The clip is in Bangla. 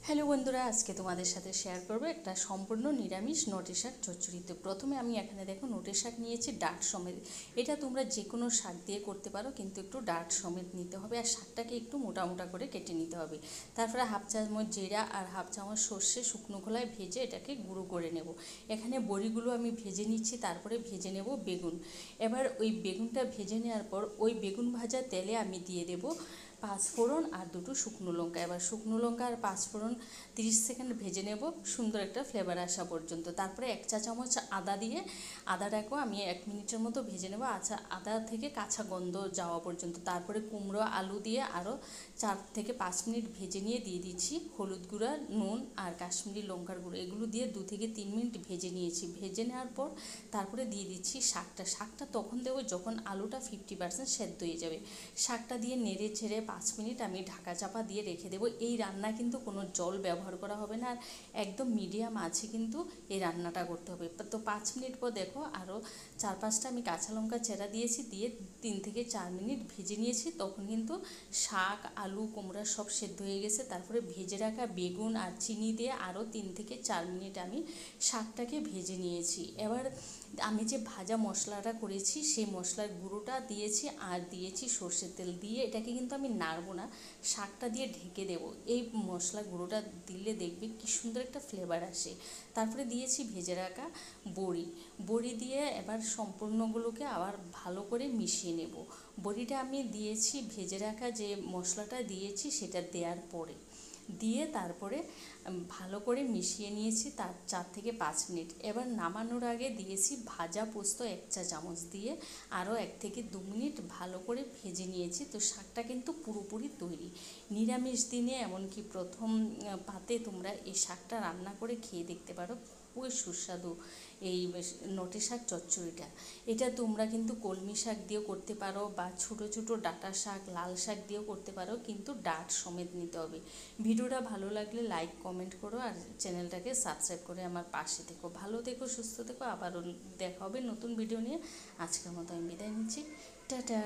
হ্যালো বন্ধুরা, আজকে তোমাদের সাথে শেয়ার করব একটা সম্পূর্ণ নিরামিষ নোটে শাক চচ্চড়ি। তো প্রথমে আমি এখানে দেখো নোটে শাক নিয়েছি ডাঁট সমেত। এটা তোমরা যে কোনো শাক দিয়ে করতে পারো, কিন্তু একটু ডাঁট সমেত নিতে হবে আর শাকটাকে একটু মোটা মোটা করে কেটে নিতে হবে। তারপরে হাফ চামচ জিরা আর হাফ চামচ সর্ষে শুকনো খোলায় ভেজে এটাকে গুঁড়ো করে নেব। এখানে বড়িগুলো আমি ভেজে নিচ্ছি, তারপরে ভেজে নেব বেগুন। এবার ওই বেগুনটা ভেজে নেওয়ার পর ওই বেগুন ভাজা তেলে আমি দিয়ে দেব পাঁচফোড়ন আর দুটো শুকনো লঙ্কা। এবার শুকনো লঙ্কা আর পাঁচফোড়ন 30 সেকেন্ড ভেজে নেব, সুন্দর একটা ফ্লেভার আসা পর্যন্ত। তারপরে 1 চা চামচ আদা দিয়ে আদাটাকেও আমি 1 মিনিটের মতো ভেজে নেব, আচ্ছা আদা থেকে কাঁচা গন্ধ যাওয়া পর্যন্ত। তারপরে কুমড়ো আলু দিয়ে আরও 4 থেকে 5 মিনিট ভেজে নিয়ে দিয়ে দিচ্ছি হলুদ গুঁড়া, নুন আর কাশ্মীরি লঙ্কার গুঁড়ো। এগুলো দিয়ে 2 থেকে 3 মিনিট ভেজে নিয়েছি। ভেজে নেওয়ার পর তারপরে দিয়ে দিচ্ছি শাকটা তখন দেবো যখন আলুটা 50% সেদ্ধ হয়ে যাবে। শাকটা দিয়ে নেড়ে ছেড়ে 5 মিনিট আমি ঢাকা চাপা দিয়ে রেখে দেবো। এই রান্না কিন্তু কোনো জল ব্যবহার করা হবে না, আর একদম মিডিয়াম আছে কিন্তু এই রান্নাটা করতে হবে। তো 5 মিনিট পর দেখো আরও 4-5টা আমি কাঁচা লঙ্কা চেরা দিয়েছি, দিয়ে 3 থেকে 4 মিনিট ভেজে নিয়েছি। তখন কিন্তু শাক, আলু, কুমড়া সব সেদ্ধ হয়ে গেছে। তারপরে ভেজে রাখা বেগুন আর চিনি দিয়ে আরও 3 থেকে 4 মিনিট আমি শাকটাকে ভেজে নিয়েছি। এবার আমি যে ভাজা মশলাটা করেছি সেই মশলার গুঁড়োটা দিয়েছি আর দিয়েছি সর্ষের তেল দিয়ে, এটাকে কিন্তু আমি নাড়বো না, শাকটা দিয়ে ঢেকে দেবো। এই মশলা গুঁড়োটা দিলে দেখবে কি সুন্দর একটা ফ্লেভার আসে। তারপরে দিয়েছি ভেজে রাখা বড়ি দিয়ে এবার সম্পূর্ণগুলোকে আবার ভালো করে মিশিয়ে নেব। বড়িটা আমি দিয়েছি ভেজে রাখা যে মশলাটা দিয়েছি সেটা দেওয়ার পরে দিয়ে তারপরে ভালো করে মিশিয়ে নিয়েছি তার 4 থেকে 5 মিনিট। এবার নামানোর আগে দিয়েছি ভাজা পোস্ত 1 চা চামচ দিয়ে আরও 1 থেকে 2 মিনিট ভালো করে ভেজে নিয়েছি। তো শাকটা কিন্তু পুরোপুরি তৈরি। নিরামিষ দিনে এমনকি প্রথম পাতে তোমরা এই শাকটা রান্না করে খেয়ে দেখতে পারো, খুবই সুস্বাদু এই নোটে শাক চচ্চড়িটা। এটা তোমরা কিন্তু কলমি শাক দিয়েও করতে পারো বা ছোটো ছোটো ডাঁটা শাক, লাল শাক দিয়েও করতে পারো, কিন্তু ডাঁট সমেত নিতে হবে। ভিডিওটা ভালো লাগলে লাইক কমেন্ট করো আর চ্যানেলটাকে সাবস্ক্রাইব করে আমার পাশে থেকো। ভালো থেকো, সুস্থ থেকো, আবারও দেখা হবে নতুন ভিডিও নিয়ে। আজকের মতো আমি বিদায় নিচ্ছি, টাটা।